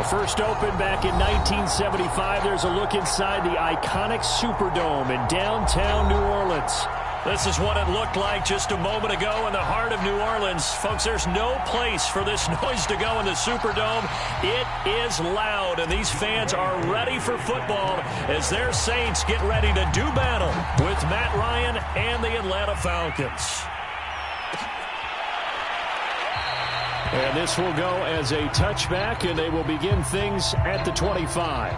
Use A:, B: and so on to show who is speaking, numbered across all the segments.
A: First opened back in 1975. There's a look inside the iconic Superdome in downtown New Orleans. This is what it looked like just a moment ago in the heart of New Orleans. Folks, there's no place for this noise to go in the Superdome. It is loud, and these fans are ready for football as their Saints get ready to do battle with Matt Ryan and the Atlanta Falcons. And this will go as a touchback, and they will begin things at the 25.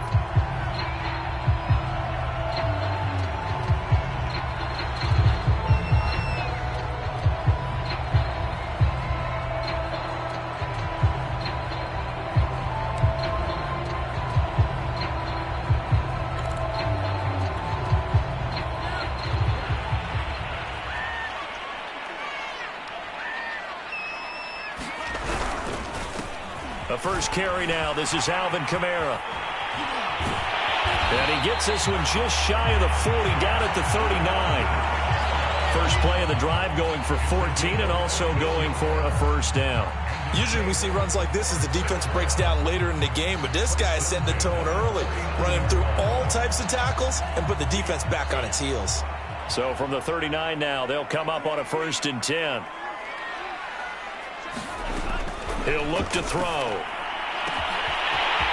A: The first carry now. This is Alvin Kamara. And he gets this one just shy of the 40, down at the 39. First play of the drive going for 14 and also going for a first down.
B: Usually we see runs like this as the defense breaks down later in the game, but this guy is setting the tone early, running through all types of tackles and put the defense back on its heels.
A: So from the 39 now, they'll come up on a 1st and 10. He'll look to throw.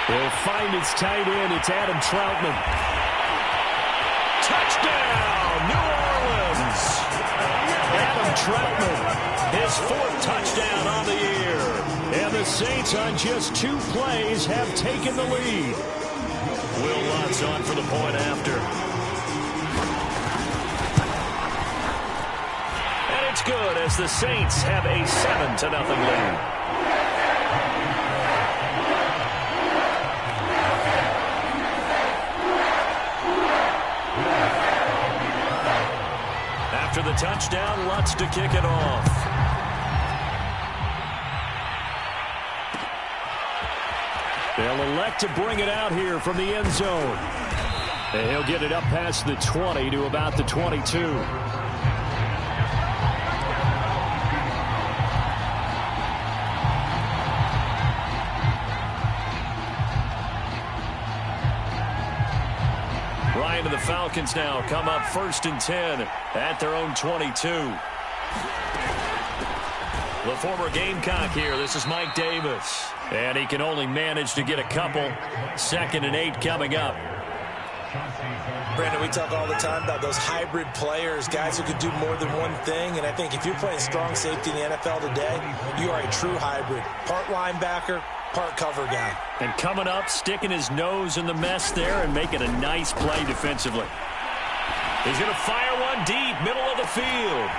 A: He'll find his tight end. It's Adam Troutman. Touchdown, New Orleans. Adam Troutman, his 4th touchdown on the year. And the Saints on just 2 plays have taken the lead. Will Lutz on for the point after. And it's good as the Saints have a 7-0 lead. After the touchdown, Lutz to kick it off. They'll elect to bring it out here from the end zone. And he'll get it up past the 20 to about the 22. Ryan and the Falcons now come up 1st and 10 at their own 22. The former Gamecock here. This is Mike Davis. And he can only manage to get a couple. 2nd and 8 coming up.
B: Brandon, we talk all the time about those hybrid players, guys who could do more than one thing. And I think if you're playing strong safety in the NFL today, you are a true hybrid. Part linebacker, part cover guy.
A: And coming up, sticking his nose in the mess there and making a nice play defensively. He's going to fire one deep, middle of the field.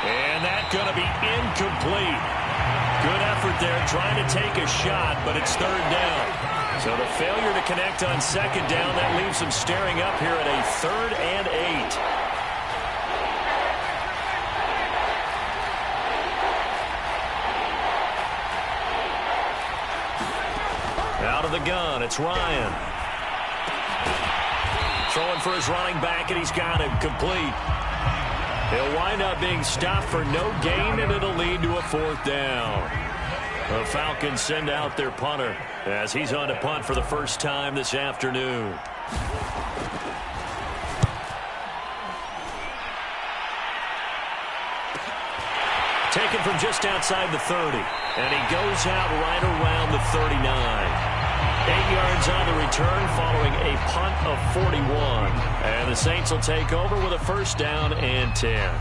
A: And that's going to be incomplete. Good effort there, trying to take a shot, but it's 3rd down. So the failure to connect on 2nd down, that leaves him staring up here at a 3rd and 8. Out of the gun, it's Ryan. Throwing for his running back, and he's got him complete. He'll wind up being stopped for no gain, and it'll lead to a 4th down. The Falcons send out their punter as he's on to punt for the first time this afternoon. Taken from just outside the 30, and he goes out right around the 39. 8 yards on the return following a punt of 41. And the Saints will take over with a 1st down and 10.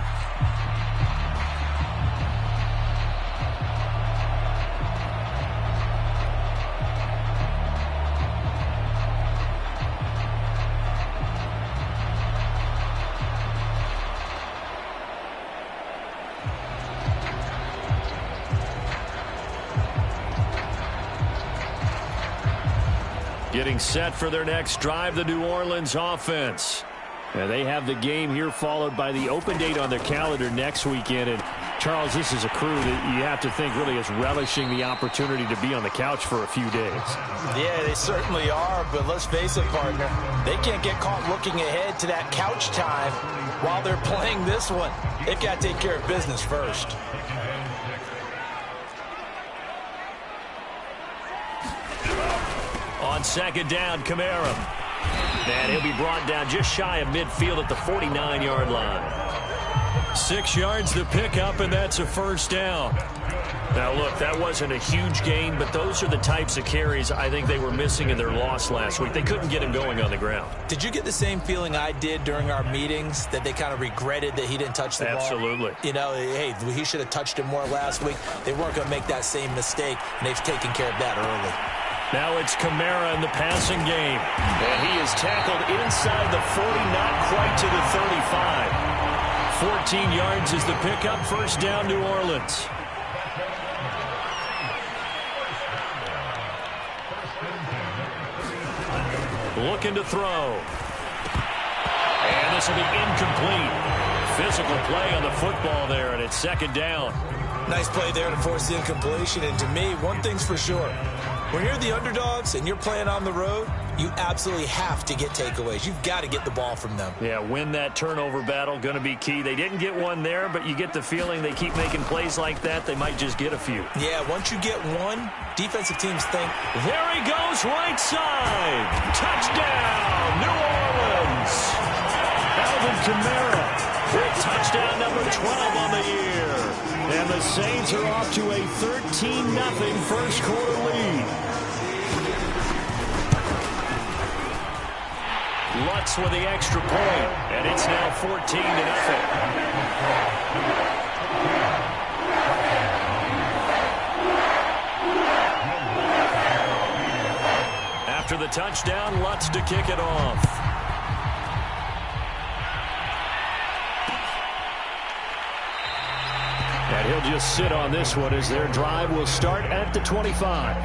A: Getting set for their next drive, the New Orleans offense. They have the game here followed by the open date on their calendar next weekend. And Charles, this is a crew that you have to think really is relishing the opportunity to be on the couch for a few days.
C: Yeah, they certainly are, but let's face it, partner. They can't get caught looking ahead to that couch time while they're playing this one. They've got to take care of business first.
A: On second down, Kamara. And he'll be brought down just shy of midfield at the 49-yard line. 6 yards to pick up, and that's a first down. Now, look, that wasn't a huge gain, but those are the types of carries I think they were missing in their loss last week. They couldn't get him going on the ground.
B: Did you get the same feeling I did during our meetings, that they kind of regretted that he didn't touch the ball?
A: Absolutely.
B: You know, hey, he should have touched it more last week. They weren't going to make that same mistake, and they've taken care of that early.
A: Now it's Kamara in the passing game. And he is tackled inside the 40, not quite to the 35. 14 yards is the pickup. First down, New Orleans. Looking to throw. And this will be incomplete. Physical play on the football there, and it's second down.
B: Nice play there to force the incompletion. And to me, one thing's for sure. When you're the underdogs and you're playing on the road, you absolutely have to get takeaways. You've got to get the ball from them.
A: Yeah, win that turnover battle, going to be key. They didn't get one there, but you get the feeling they keep making plays like that, they might just get a few.
B: Yeah, once you get one, defensive teams think.
A: There he goes, right side. Touchdown, New Orleans. Alvin Kamara with touchdown number 12 on the year. And the Saints are off to a 13-0 first quarter lead. Lutz with the extra point, and it's now 14-0. After the touchdown, Lutz to kick it off. And he'll just sit on this one as their drive will start at the 25.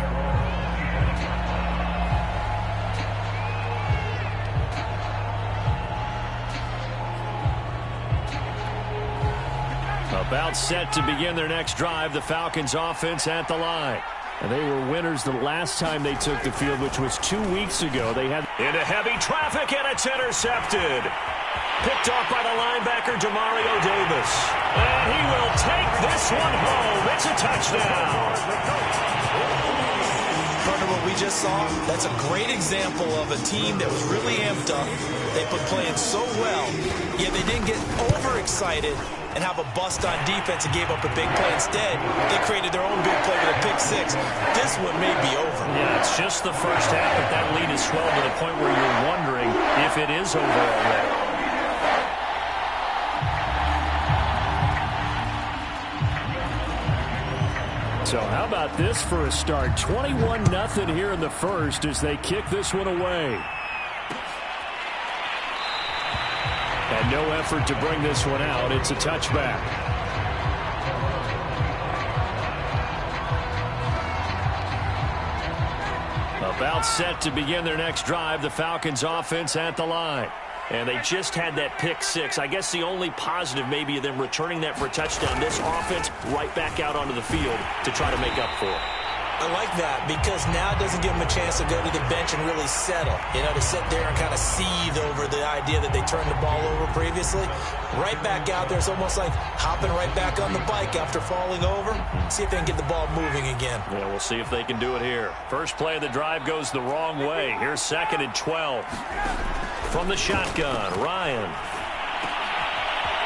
A: About set to begin their next drive, the Falcons offense at the line. And they were winners the last time they took the field, which was 2 weeks ago. They had into heavy traffic, and it's intercepted. Picked off by the linebacker, Demario Davis. And he will take this one home. It's a touchdown.
B: Partner, what we just saw, that's a great example of a team that was really amped up. They've been playing so well, yet they didn't get overexcited and have a bust on defense and gave up a big play. Instead, they created their own big play with a pick six. This one may be over.
A: Yeah, it's just the first half, but that lead is swelled to the point where you're wondering if it is over already. So how about this for a start? 21-0 here in the first as they kick this one away. And no effort to bring this one out. It's a touchback. About set to begin their next drive, the Falcons offense at the line. And they just had that pick six. I guess the only positive maybe of them returning that for a touchdown. This offense right back out onto the field to try to make up for it.
B: I like that because now it doesn't give them a chance to go to the bench and really settle. You know, to sit there and kind of seethe over the idea that they turned the ball over previously. Right back out there. It's almost like hopping right back on the bike after falling over. See if they can get the ball moving again.
A: Yeah, we'll see if they can do it here. First play of the drive goes the wrong way. Here's 2nd and 12. From the shotgun, Ryan.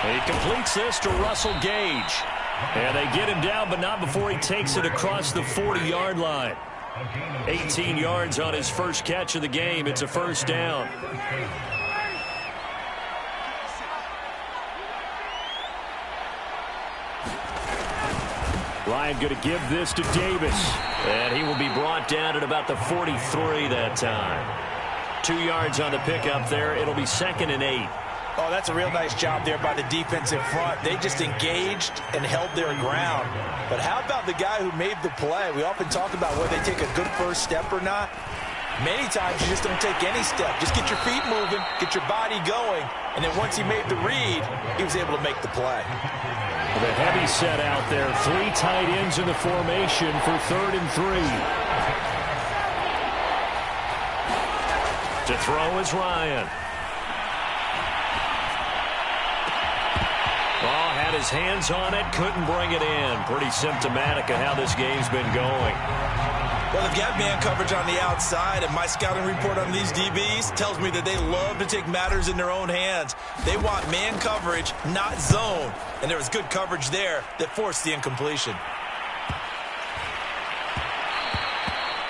A: He completes this to Russell Gage. And they get him down, but not before he takes it across the 40-yard line. 18 yards on his first catch of the game. It's a first down. Ryan going to give this to Davis. And he will be brought down at about the 43 that time. 2 yards on the pickup there. It'll be 2nd and 8.
B: Oh, that's a real nice job there by the defense in front. They just engaged and held their ground. But how about the guy who made the play? We often talk about whether they take a good first step or not. Many times you just don't take any step. Just get your feet moving, get your body going, and then once he made the read, he was able to make the play.
A: The heavy set out there. 3 tight ends in the formation for 3rd and 3. To throw is Ryan. Oh, had his hands on it, couldn't bring it in. Pretty symptomatic of how this game's been going.
B: Well, they've got man coverage on the outside, and my scouting report on these DBs tells me that they love to take matters in their own hands. They want man coverage, not zone. And there was good coverage there that forced the incompletion.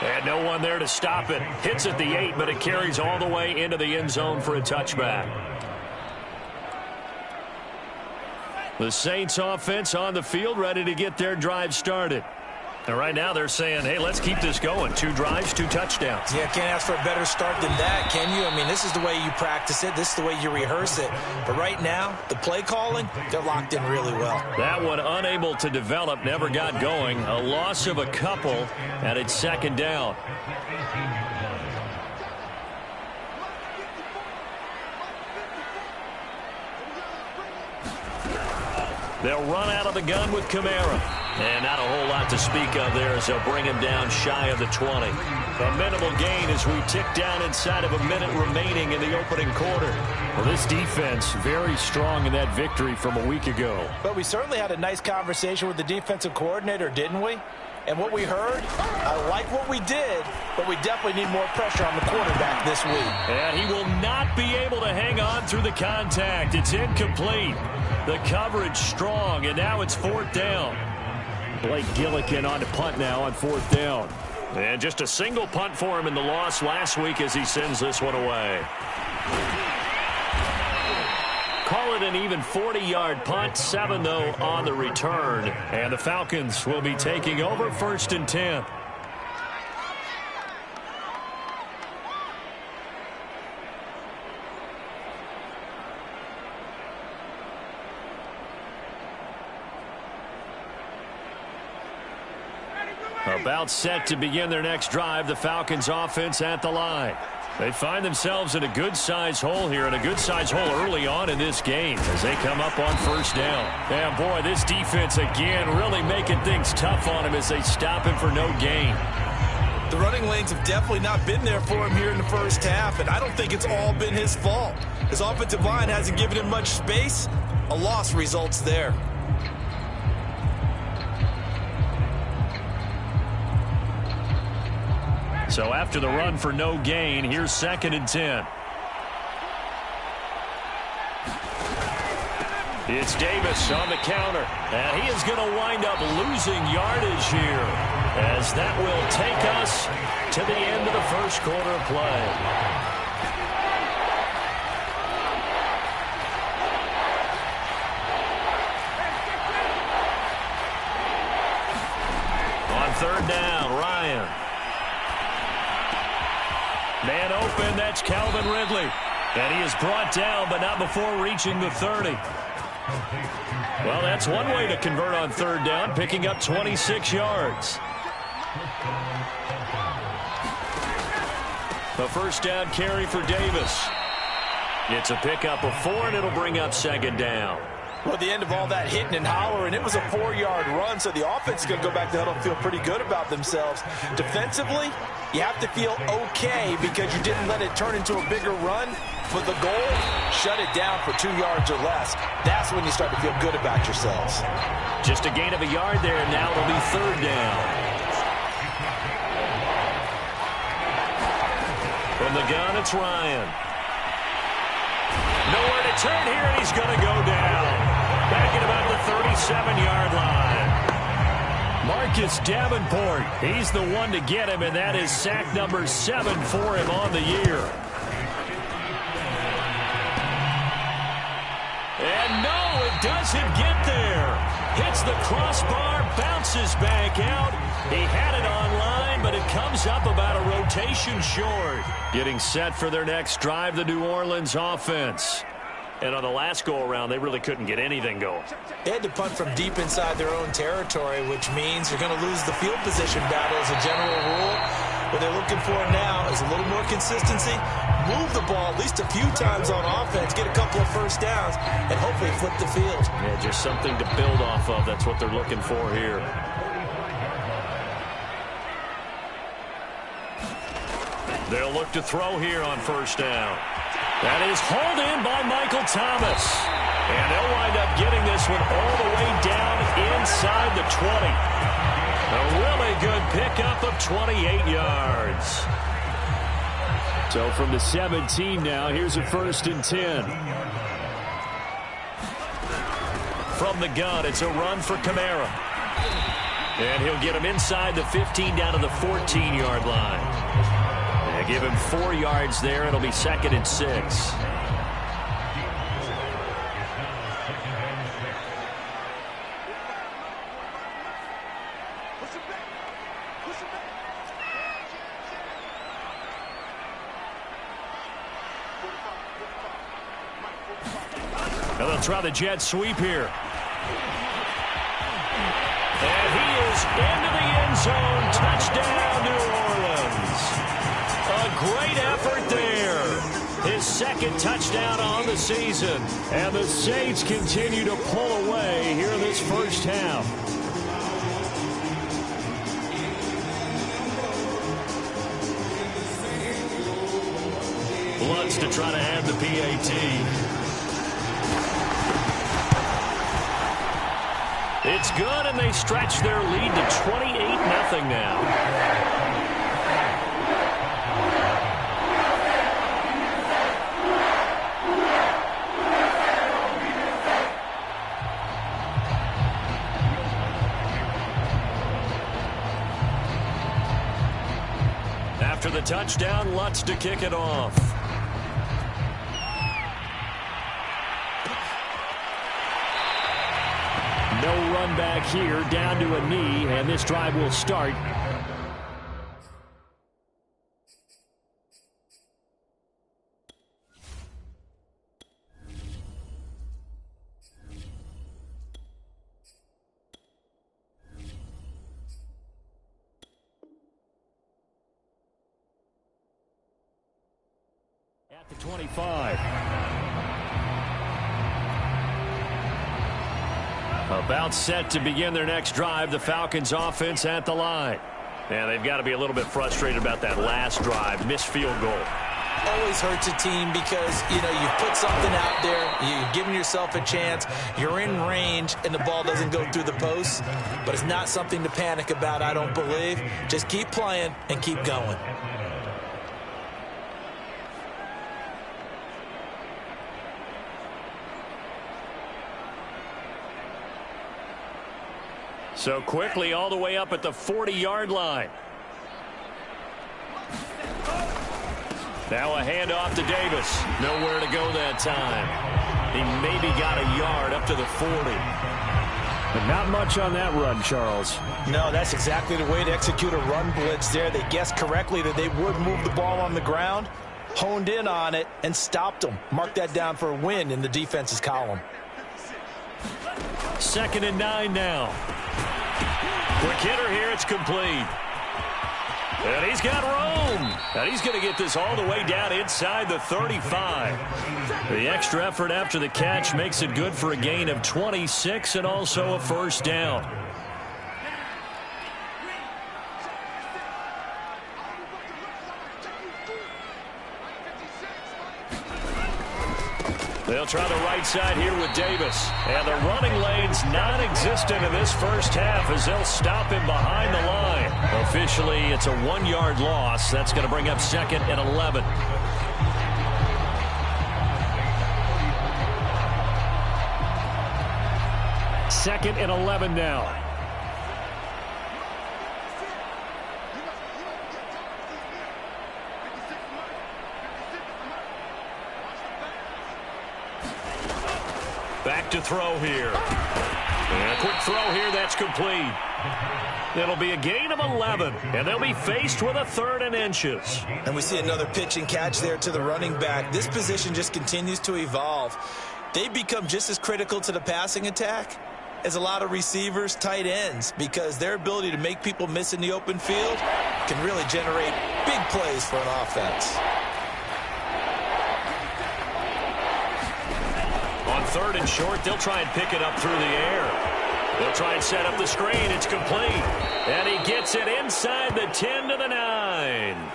A: And no one there to stop it. Hits at the 8, but it carries all the way into the end zone for a touchback. The Saints offense on the field, ready to get their drive started. And right now they're saying, hey, let's keep this going. 2 drives, 2 touchdowns.
B: Yeah, can't ask for a better start than that, can you? I mean, this is the way you practice it. This is the way you rehearse it. But right now, the play calling, they're locked in really well.
A: That one unable to develop, never got going. A loss of a couple, and it's 2nd down. They'll run out of the gun with Kamara. And not a whole lot to speak of there as they'll bring him down shy of the 20. A minimal gain as we tick down inside of a minute remaining in the opening quarter. Well, this defense very strong in that victory from a week ago.
B: But we certainly had a nice conversation with the defensive coordinator, didn't we? And what we heard, I like what we did, but we definitely need more pressure on the quarterback this week.
A: And he will not be able to hang on through the contact. It's incomplete. The coverage strong, and now it's 4th down. Blake Gillikin on to punt now on 4th down. And just a single punt for him in the loss last week as he sends this one away. Call it an even 40-yard punt, 7 though on the return. And the Falcons will be taking over 1st and 10. About set to begin their next drive, the Falcons offense at the line. They find themselves in a good-sized hole here, and a good-sized hole early on in this game as they come up on 1st down. And boy, this defense again really making things tough on him as they stop him for no gain.
B: The running lanes have definitely not been there for him here in the first half, and I don't think it's all been his fault. His offensive line hasn't given him much space. A loss results there.
A: So after the run for no gain, here's 2nd and 10. It's Davis on the counter. And he is going to wind up losing yardage here, as that will take us to the end of the 1st quarter of play. On 3rd down, Ryan. Man open, that's Calvin Ridley. And he is brought down, but not before reaching the 30. Well, that's one way to convert on 3rd down, picking up 26 yards. The 1st down carry for Davis. It's a pickup of 4, and it'll bring up 2nd down.
B: Well, at the end of all that hitting and hollering, it was a 4-yard run, so the offense is going to go back to huddle and feel pretty good about themselves. Defensively, you have to feel okay because you didn't let it turn into a bigger run. For the goal, shut it down for 2 yards or less. That's when you start to feel good about yourselves.
A: Just a gain of a yard there, and now it'll be 3rd down. From the gun, it's Ryan. Nowhere to turn here, and he's going to go down. Back at about the 37-yard line. Marcus Davenport, he's the one to get him, and that is sack number 7 for him on the year. And no, it doesn't get there. Hits the crossbar, bounces back out. He had it online, but it comes up about a rotation short. Getting set for their next drive, the New Orleans offense. And on the last go-around, they really couldn't get anything going.
B: They had to punt from deep inside their own territory, which means you're going to lose the field position battle as a general rule. What they're looking for now is a little more consistency, move the ball at least a few times on offense, get a couple of 1st downs, and hopefully flip the field.
A: Yeah, just something to build off of. That's what they're looking for here. They'll look to throw here on 1st down. That is hauled in by Michael Thomas. And they'll wind up getting this one all the way down inside the 20. A really good pickup of 28 yards. So from the 17 now, here's a 1st and 10. From the gun, it's a run for Kamara. And he'll get him inside the 15 down to the 14-yard line. And give him 4 yards there. It'll be 2nd and 6. And they'll try the jet sweep here. And he is into the end zone. Touchdown, New Orleans. A great effort there. His 2nd touchdown on the season. And the Saints continue to pull away here in this first half. Bloods to try to add the PAT. It's good, and they stretch their lead to 28-0 now. After the touchdown, Lutz to kick it off. No run back here, down to a knee, and this drive will start. At the 25. About set to begin their next drive, the Falcons offense at the line. And they've got to be a little bit frustrated about that last drive, missed field goal.
B: Always hurts a team because, you put something out there, you're giving yourself a chance, you're in range, and the ball doesn't go through the post. But it's not something to panic about, I don't believe. Just keep playing and keep going.
A: So quickly all the way up at the 40-yard line. Now a handoff to Davis. Nowhere to go that time. He maybe got a yard up to the 40. But not much on that run, Charles.
B: No, that's exactly the way to execute a run blitz there. They guessed correctly that they would move the ball on the ground, honed in on it, and stopped them. Mark that down for a win in the defense's column.
A: 2nd and 9 now. Quick hitter here, it's complete. And he's got room. And he's going to get this all the way down inside the 35. The extra effort after the catch makes it good for a gain of 26 and also a 1st down. They'll try the right side here with Davis. And the running lane's non-existent in this first half as they'll stop him behind the line. Officially, it's a 1-yard loss. That's going to bring up 2nd and 11. Second and 11 now. Back to throw here. And a quick throw here, that's complete. It'll be a gain of 11, and they'll be faced with a 3rd and inches.
B: And we see another pitch and catch there to the running back. This position just continues to evolve. They become just as critical to the passing attack as a lot of receivers, tight ends, because their ability to make people miss in the open field can really generate big plays for an offense.
A: On 3rd and short, they'll try and pick it up through the air. They'll try and set up the screen. It's complete. And he gets it inside the 10 to the 9.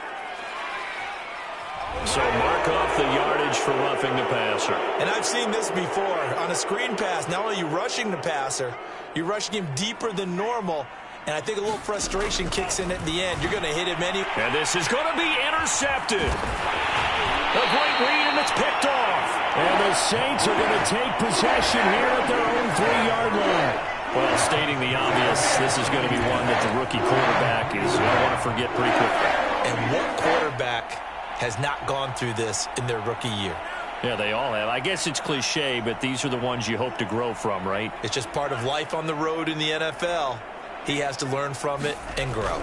A: So mark off the yardage for roughing the passer.
B: And I've seen this before. On a screen pass, not only are you rushing the passer, you're rushing him deeper than normal, And I think a little frustration kicks in at the end. You're going to hit him anyway.
A: And this is going to be intercepted. A great read, and it's picked off. And the Saints are going to take possession here at their own 3-yard line. Well, stating the obvious, this is going to be one that the rookie quarterback is going to want to forget pretty quickly.
B: And what quarterback has not gone through this in their rookie year?
A: Yeah, they all have. I guess it's cliche, but these are the ones you hope to grow from, right?
B: It's just part of life on the road in the NFL. He has to learn from it and grow.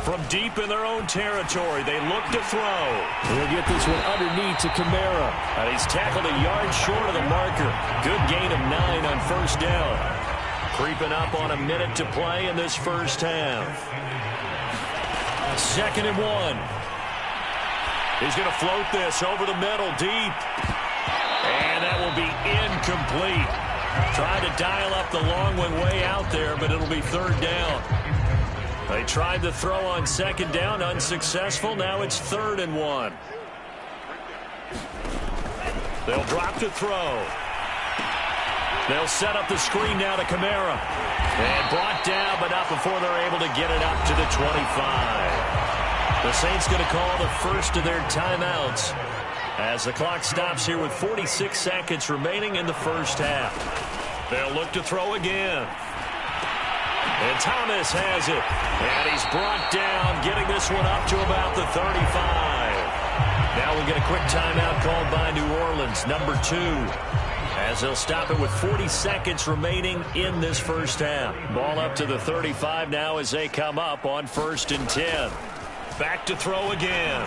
A: From deep in their own territory, they look to throw. He'll get this one underneath to Kamara. And he's tackled a yard short of the marker. Good gain of 9 on first down. Creeping up on a minute to play in this first half. 2nd and 1. He's going to float this over the middle deep. And that will be incomplete. Trying to dial up the long one way out there, but it'll be 3rd down. They tried to throw on 2nd down, unsuccessful. Now it's 3rd and 1. They'll drop to throw. They'll set up the screen now to Kamara. And brought down, but not before they're able to get it up to the 25. The Saints going to call the first of their timeouts as the clock stops here with 46 seconds remaining in the first half. They'll look to throw again. And Thomas has it. And he's brought down, getting this one up to about the 35. Now we'll get a quick timeout called by New Orleans, number 2. As they'll stop it with 40 seconds remaining in this first half. Ball up to the 35 now as they come up on 1st and 10. Back to throw again.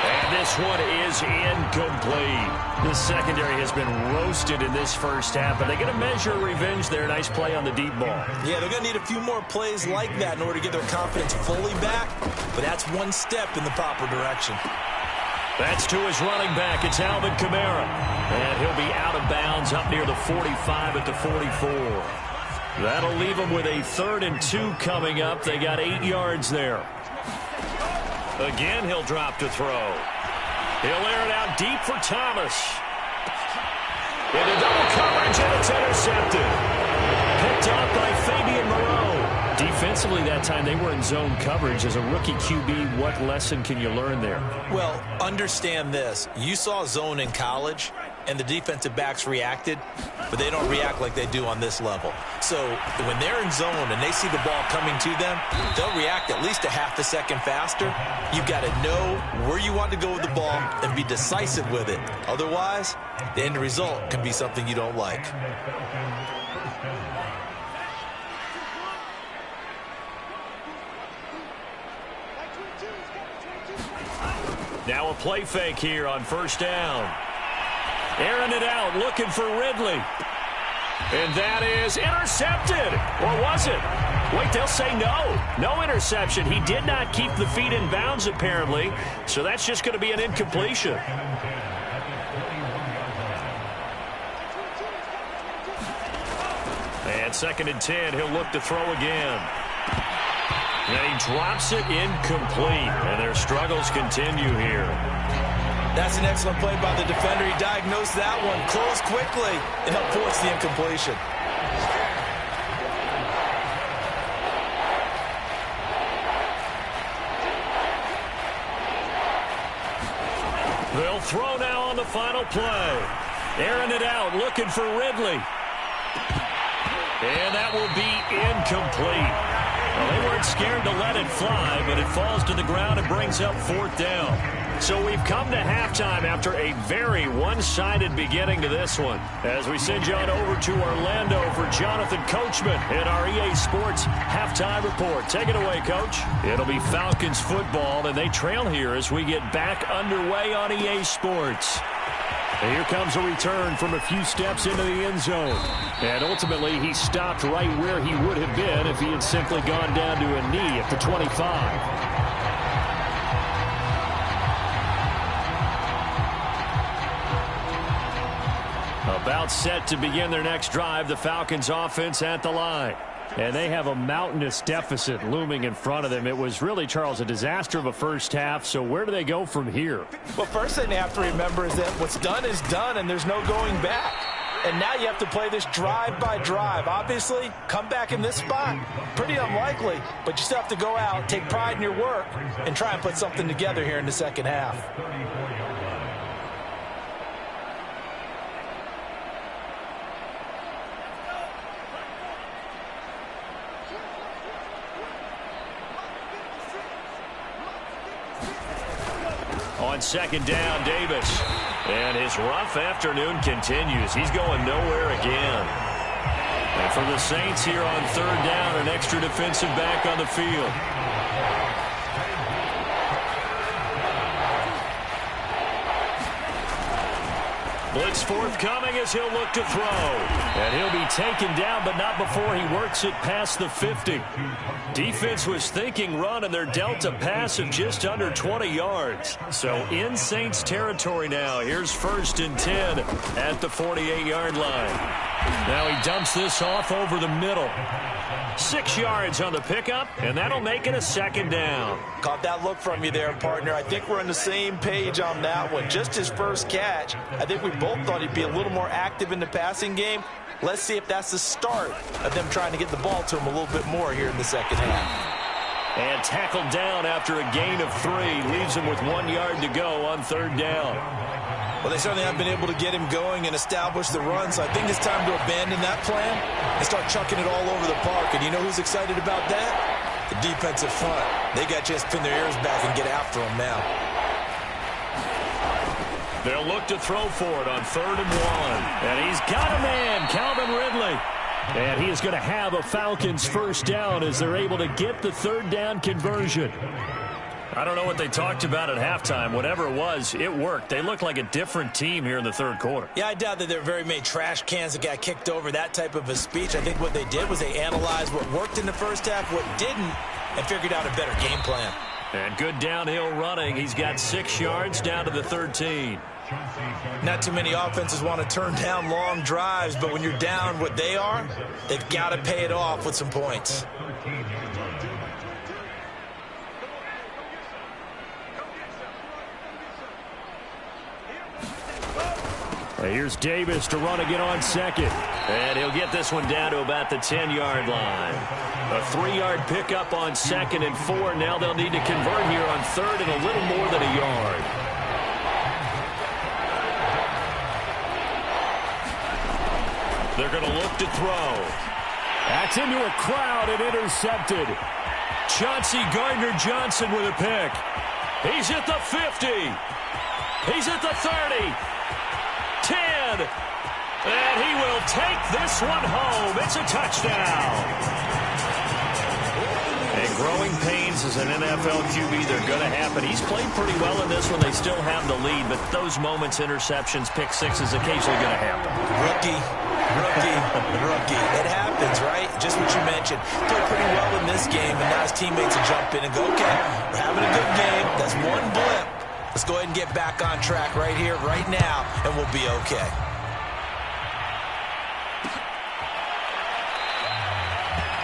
A: And this one is incomplete. The secondary has been roasted in this first half, but they get a measure of revenge there. Nice play on the deep ball.
B: Yeah, they're going to need a few more plays like that in order to get their confidence fully back, but that's one step in the proper direction.
A: That's to his running back. It's Alvin Kamara. And he'll be out of bounds up near the 45 at the 44. That'll leave them with a 3rd and 2 coming up. They got 8 yards there. Again, he'll drop to throw. He'll air it out deep for Thomas. Into double coverage, and it's intercepted. Picked off by Fabian Moreau. Defensively that time, they were in zone coverage. As a rookie QB, what lesson can you learn there?
B: Well, understand this. You saw zone in college, and the defensive backs reacted, but they don't react like they do on this level. So when they're in zone and they see the ball coming to them, they'll react at least a half a second faster. You've got to know where you want to go with the ball and be decisive with it. Otherwise, the end result can be something you don't like.
A: Now a play fake here on 1st down. Airing it out, looking for Ridley. And that is intercepted. Or was it? Wait, they'll say no. No interception. He did not keep the feet in bounds, apparently. So that's just going to be an incompletion. And 2nd and 10, he'll look to throw again. And he drops it incomplete. And their struggles continue here.
B: That's an excellent play by the defender. He diagnosed that one, closed quickly, and helped force the incompletion.
A: They'll throw now on the final play. Airing it out, looking for Ridley. And that will be incomplete. Well, they weren't scared to let it fly, but it falls to the ground and brings up 4th down. So we've come to halftime after a very one-sided beginning to this one. As we send you on over to Orlando for Jonathan Coachman in our EA Sports Halftime Report. Take it away, Coach. It'll be Falcons football, and they trail here as we get back underway on EA Sports. And here comes a return from a few steps into the end zone. And ultimately, he stopped right where he would have been if he had simply gone down to a knee at the 25. About set to begin their next drive, the Falcons offense at the line. And they have a mountainous deficit looming in front of them. It was really, Charles, a disaster of a first half. So where do they go from here?
B: Well, first thing they have to remember is that what's done is done, and there's no going back. and now you have to play this drive by drive. Obviously, come back in this spot, pretty unlikely, but you still have to go out, take pride in your work, and try and put something together here in the second half.
A: On second down, Davis. And his rough afternoon continues. He's going nowhere again. And for the Saints here on third down, an extra defensive back on the field. Blitz forthcoming as he'll look to throw. And he'll be taken down, but not before he works it past the 50. Defense was thinking run, and they're dealt a pass of just under 20 yards. So in Saints territory now. Here's 1st and 10 at the 48-yard line. Now he dumps this off over the middle. 6 yards on the pickup, and that'll make it a second down.
B: Caught that look from you there, partner. I think we're on the same page on that one. Just his first catch. I think we both thought he'd be a little more active in the passing game. Let's see if that's the start of them trying to get the ball to him a little bit more here in the second half.
A: And tackled down after a gain of 3. Leaves him with 1 yard to go on third down.
B: Well, they certainly have been able to get him going and establish the run, so I think it's time to abandon that plan and start chucking it all over the park. And you know who's excited about that? The defensive front. They got a chance to pin their ears back and get after him now.
A: They'll look to throw for it on 3rd and 1. And he's got a man, Calvin Ridley. And he is going to have a Falcons first down as they're able to get the third down conversion. I don't know what they talked about at halftime. Whatever it was, it worked. They look like a different team here in the third quarter.
B: Yeah, I doubt that there are very many trash cans that got kicked over, that type of a speech. I think what they did was they analyzed what worked in the first half, what didn't, and figured out a better game plan.
A: And good downhill running. He's got 6 yards down to the 13.
B: Not too many offenses want to turn down long drives, but when you're down what they are, they've got to pay it off with some points.
A: Here's Davis to run again on second. And he'll get this one down to about the 10-yard line. A 3-yard pickup on 2nd and 4. Now they'll need to convert here on 3rd and a little more than a yard. They're going to look to throw. That's into a crowd and intercepted. Chauncey Gardner-Johnson with a pick. He's at the 50. He's at the 30. 10. And he will take this one home. It's a touchdown. And growing pains as an NFL QB, they're going to happen. He's played pretty well in this one. They still have the lead, but those moments, interceptions, pick sixes, occasionally going to happen.
B: Rookie. It happens, right? Just what you mentioned. Played pretty well in this game, and now his teammates will jump in and go, okay, we're having a good game. That's one blip. Let's go ahead and get back on track right here, right now, and we'll be okay.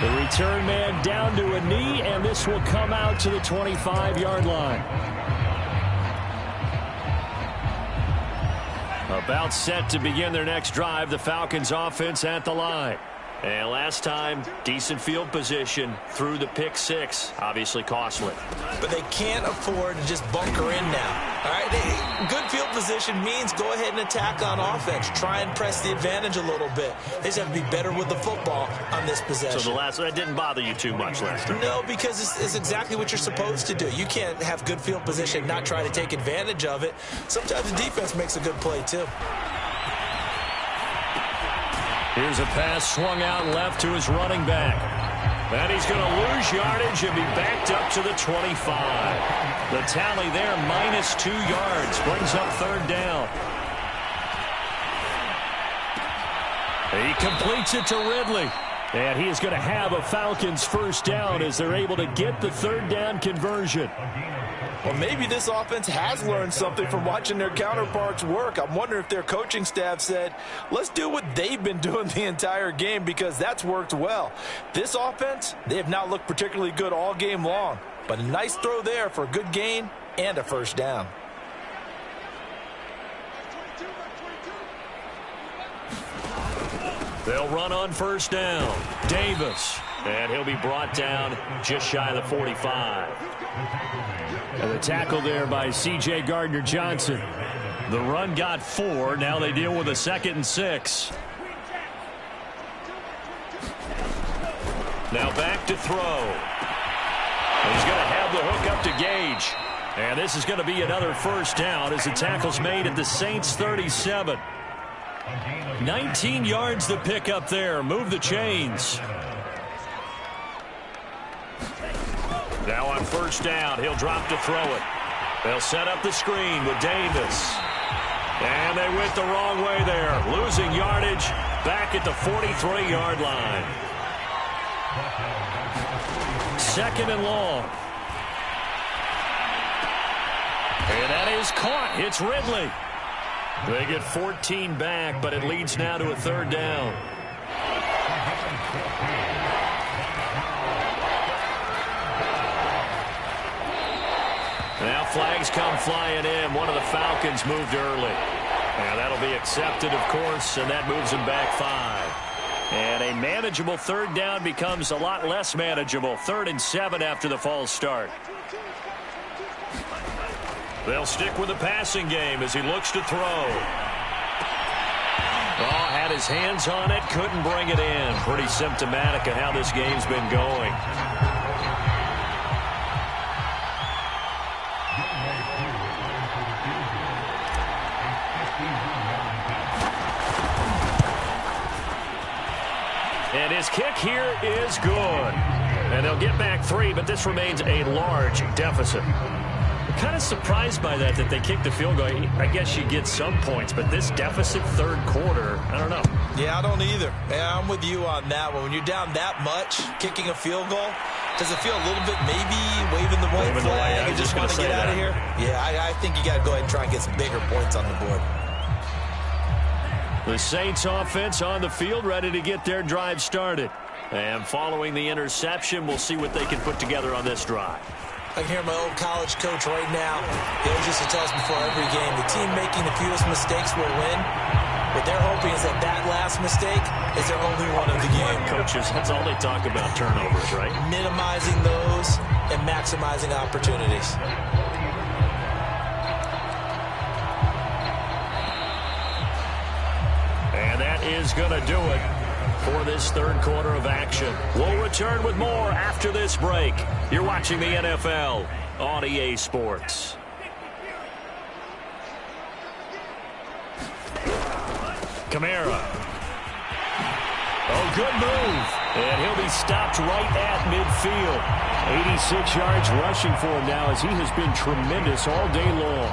A: The return man down to a knee, and this will come out to the 25-yard line. About set to begin their next drive, the Falcons offense at the line. And last time, decent field position through the pick six. Obviously costly.
B: But they can't afford to just bunker in now. All right, good field position means go ahead and attack on offense. Try and press the advantage a little bit. They just have to be better with the football on this possession.
A: So that didn't bother you too much last time?
B: No, because it's exactly what you're supposed to do. You can't have good field position and not try to take advantage of it. Sometimes the defense makes a good play, too.
A: Here's a pass swung out left to his running back. And he's going to lose yardage and be backed up to the 25. The tally there, -2 yards, brings up third down. He completes it to Ridley. And he is going to have a Falcons first down as they're able to get the third down conversion.
B: Well, maybe this offense has learned something from watching their counterparts work. I'm wondering if their coaching staff said, let's do what they've been doing the entire game, because that's worked well. This offense, they have not looked particularly good all game long. But a nice throw there for a good gain and a first down.
A: They'll run on first down. Davis. And he'll be brought down just shy of the 45. And the tackle there by C.J. Gardner-Johnson. The run got 4. Now they deal with a 2nd and 6. Now back to throw. He's going to have the hook up to Gage. And this is going to be another first down as the tackle's made at the Saints 37. 19 yards to pick up there. Move the chains. Now on first down, he'll drop to throw it. They'll set up the screen with Davis. And they went the wrong way there. Losing yardage back at the 43-yard line. 2nd and long. And that is caught. It's Ridley. They get 14 back, but it leads now to a 3rd down. Now flags come flying in. One of the Falcons moved early. And that'll be accepted, of course, and that moves them back 5. And a manageable 3rd down becomes a lot less manageable. 3rd and 7 after the false start. They'll stick with the passing game as he looks to throw. Oh, had his hands on it, couldn't bring it in. Pretty symptomatic of how this game's been going. And his kick here is good. And they'll get back 3, but this remains a large deficit. Kind of surprised by that they kicked the field goal. I guess you get some points, but this deficit 3rd quarter, I don't know.
B: Yeah, I don't either. Yeah, I'm with you on that one. When you're down that much, kicking a field goal, does it feel a little bit maybe waving the white flag and just want to get out of here? Yeah, I think you got to go ahead and try and get some bigger points on the board.
A: The Saints offense on the field, ready to get their drive started. And following the interception, we'll see what they can put together on this drive.
B: I can hear my old college coach right now. He always used to tell us before every game, the team making the fewest mistakes will win. What they're hoping is that that last mistake is their only one of the game.
A: Coaches, that's all they talk about, turnovers, right?
B: Minimizing those and maximizing opportunities.
A: And that is going to do it for this 3rd quarter of action. We'll return with more after this break. You're watching the NFL on EA Sports. Kamara. Oh, good move. And he'll be stopped right at midfield. 86 yards rushing for him now as he has been tremendous all day long.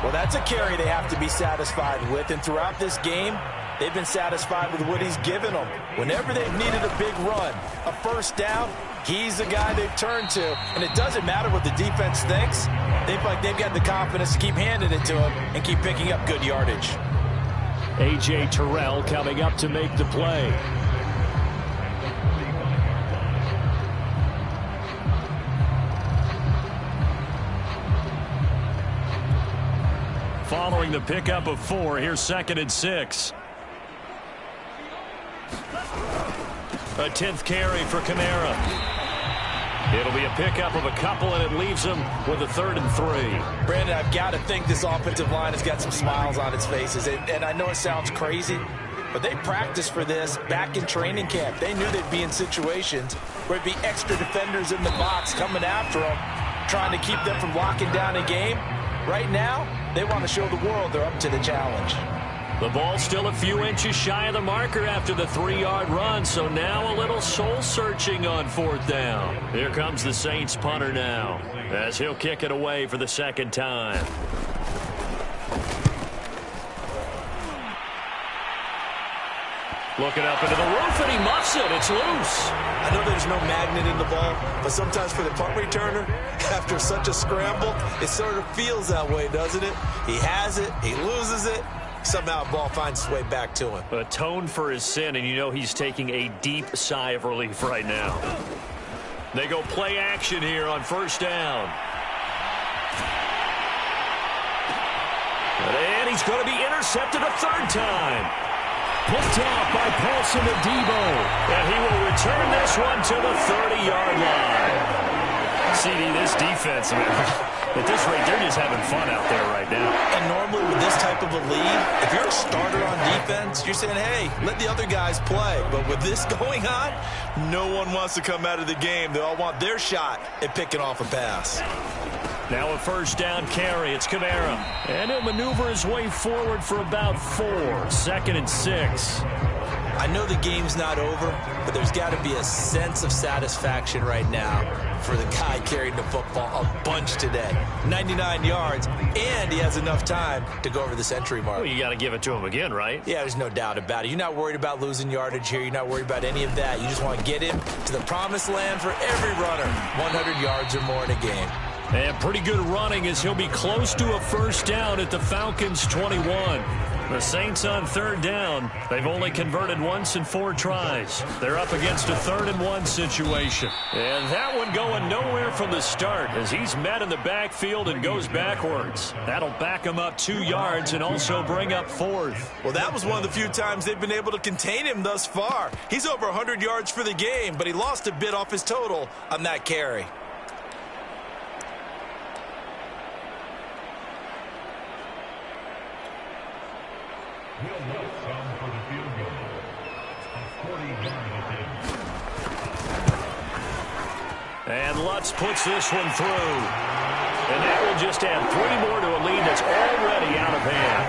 B: Well, that's a carry they have to be satisfied with. And throughout this game, they've been satisfied with what he's given them. Whenever they've needed a big run, a first down, he's the guy they've turned to. And it doesn't matter what the defense thinks. They feel like they've got the confidence to keep handing it to him and keep picking up good yardage.
A: A.J. Terrell coming up to make the play. Following the pickup of 4, here's 2nd and 6. A 10th carry for Kamara. It'll be a pickup of a couple, and it leaves them with a 3rd and 3.
B: Brandon, I've got to think this offensive line has got some smiles on its faces. And I know it sounds crazy, but they practiced for this back in training camp. They knew they'd be in situations where it'd be extra defenders in the box coming after them, trying to keep them from locking down a game. Right now, they want to show the world they're up to the challenge.
A: The ball's still a few inches shy of the marker after the 3-yard run, so now a little soul-searching on 4th down. Here comes the Saints punter now, as he'll kick it away for the 2nd time. Looking up into the roof, and he muffs it. It's loose.
B: I know there's no magnet in the ball, but sometimes for the punt returner, after such a scramble, it sort of feels that way, doesn't it? He has it, he loses it. Somehow the ball finds its way back to him.
A: Atone for his sin, and you know he's taking a deep sigh of relief right now. They go play action here on first down. And he's going to be intercepted a 3rd time. picked off by Paulson Adebo. And he will return this one to the 30-yard line. CD, this defense, I mean, at this rate, they're just having fun out there right now.
B: And normally with this type of a lead, if you're a starter on defense, you're saying, hey, let the other guys play. But with this going on, no one wants to come out of the game. They all want their shot at picking off a pass.
A: Now a first down carry. It's Kamara. And he'll maneuver his way forward for about 4. 2nd and 6.
B: I know the game's not over, but there's got to be a sense of satisfaction right now for the guy carrying the football a bunch today. 99 yards, and he has enough time to go over the century mark.
A: Well, you got to give it to him again, right?
B: Yeah, there's no doubt about it. You're not worried about losing yardage here. You're not worried about any of that. You just want to get him to the promised land for every runner. 100 yards or more in a game.
A: And pretty good running as he'll be close to a first down at the Falcons' 21. The Saints on 3rd down. They've only converted once in 4 tries. They're up against a 3rd and 1 situation. And that one going nowhere from the start as he's met in the backfield and goes backwards. That'll back him up 2 yards and also bring up 4th.
B: Well, that was one of the few times they've been able to contain him thus far. He's over 100 yards for the game, but he lost a bit off his total on that carry.
A: And Lutz puts this one through. And that will just add 3 more to a lead that's already out of hand.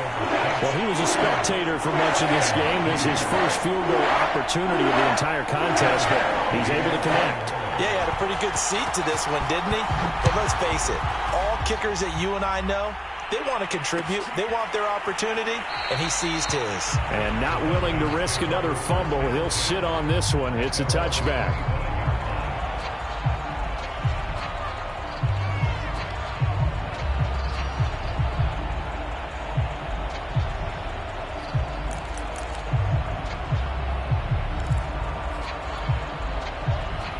A: Well, he was a spectator for much of this game. This is his first field goal opportunity of the entire contest, but he's able to connect.
B: Yeah, he had a pretty good seat to this one, didn't he? But let's face it, all kickers that you and I know, they want to contribute. They want their opportunity, and he seized his.
A: And not willing to risk another fumble, he'll sit on this one. It's a touchback.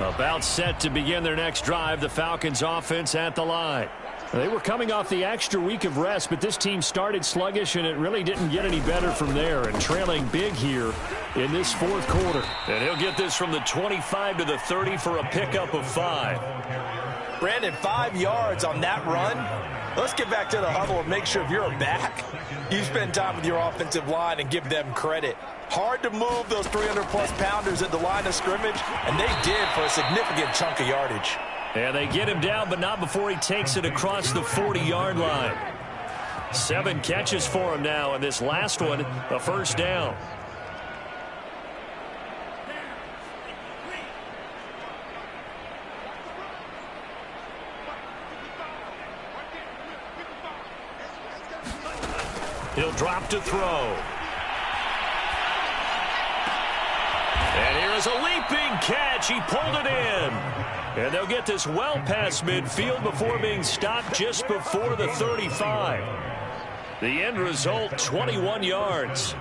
A: About set to begin their next drive, the Falcons offense at the line. They were coming off the extra week of rest, but this team started sluggish, and it really didn't get any better from there, and trailing big here in this 4th quarter. And he'll get this from the 25 to the 30 for a pickup of 5.
B: Brandon, 5 yards on that run. Let's get back to the huddle and make sure if you're a back, you spend time with your offensive line and give them credit. Hard to move those 300-plus pounders at the line of scrimmage, and they did for a significant chunk of yardage.
A: And they get him down, but not before he takes it across the 40-yard line. 7 catches for him now, and this last one, a first down. He'll drop to throw. And here is a leaping catch. He pulled it in. And they'll get this well past midfield before being stopped just before the 35. The end result, 21 yards.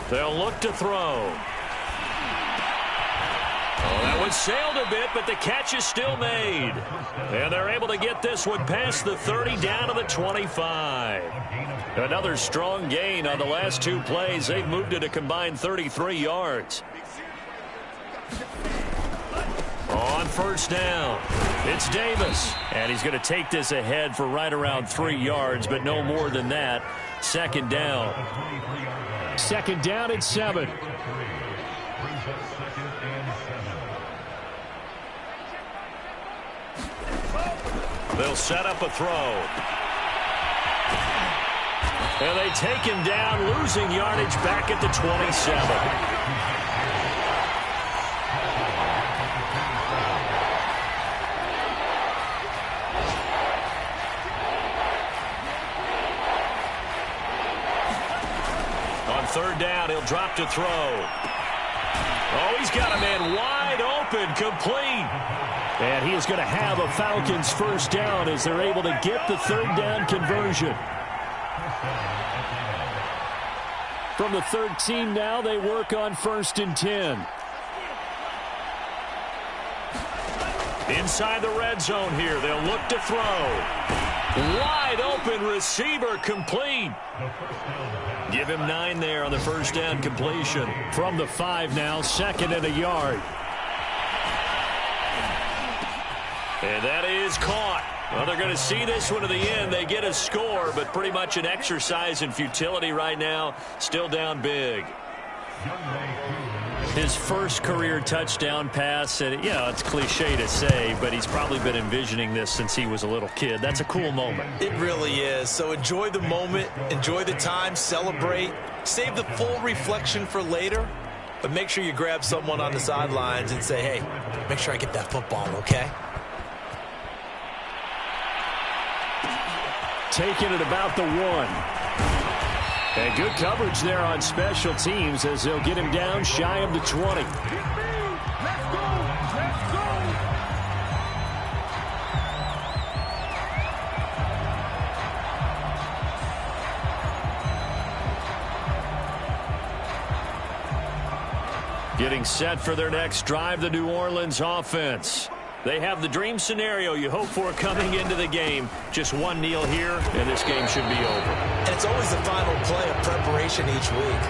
A: They'll look to throw. Oh, that one sailed a bit, but the catch is still made. And they're able to get this one past the 30 down to the 25. Another strong gain on the last 2 plays. They've moved it a combined 33 yards. On first down, it's Davis. And he's going to take this ahead for right around 3 yards, but no more than that. 2nd down. 2nd down and 7. They'll set up a throw. And they take him down, losing yardage back at the 27. On 3rd down, he'll drop to throw. Oh, he's got a man wide open, complete. And he is going to have a Falcons first down as they're able to get the 3rd down conversion. From the 13 now, they work on 1st and 10. Inside the red zone here, they'll look to throw. Wide open receiver, complete. Give him 9 there on the first down completion. From the 5 now, 2nd and a yard. And that is caught. Well, they're going to see this one to the end. They get a score, but pretty much an exercise in futility right now. Still down big. His first career touchdown pass, and it's cliche to say, but he's probably been envisioning this since he was a little kid. That's a cool moment.
B: It really is. So enjoy the moment, enjoy the time, celebrate, save the full reflection for later, but make sure you grab someone on the sidelines and say, hey, make sure I get that football, okay?
A: Taking it about the 1. And good coverage there on special teams as they'll get him down shy of the 20. Getting set for their next drive, the New Orleans offense. They have the dream scenario you hope for coming into the game. Just one kneel here, and this game should be over.
B: And it's always the final play of preparation each week.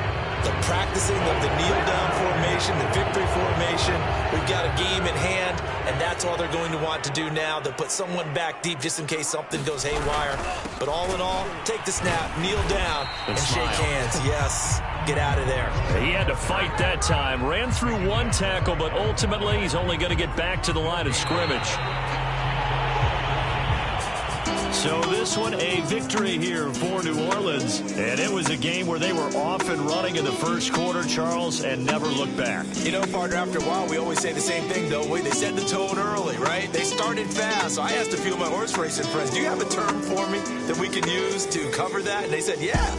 B: The practicing of the kneel-down formation, the victory formation. We've got a game in hand, and that's all they're going to want to do now. They'll put someone back deep just in case something goes haywire. But all in all, take the snap, kneel down, and shake hands. Yes, get out of there.
A: He had to fight that time. Ran through one tackle, but ultimately he's only going to get back to the line of scrimmage. So this one, a victory here for New Orleans. And it was a game where they were off and running in the first quarter, Charles, and never looked back.
B: You know, partner, after a while, we always say the same thing, don't we? They set the tone early, right? They started fast. So I asked a few of my horse racing friends, do you have a term for me that we can use to cover that? And they said, yeah.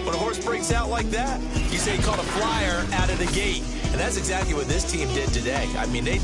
B: When a horse breaks out like that, you say he caught a flyer out of the gate. And that's exactly what this team did today. I mean, they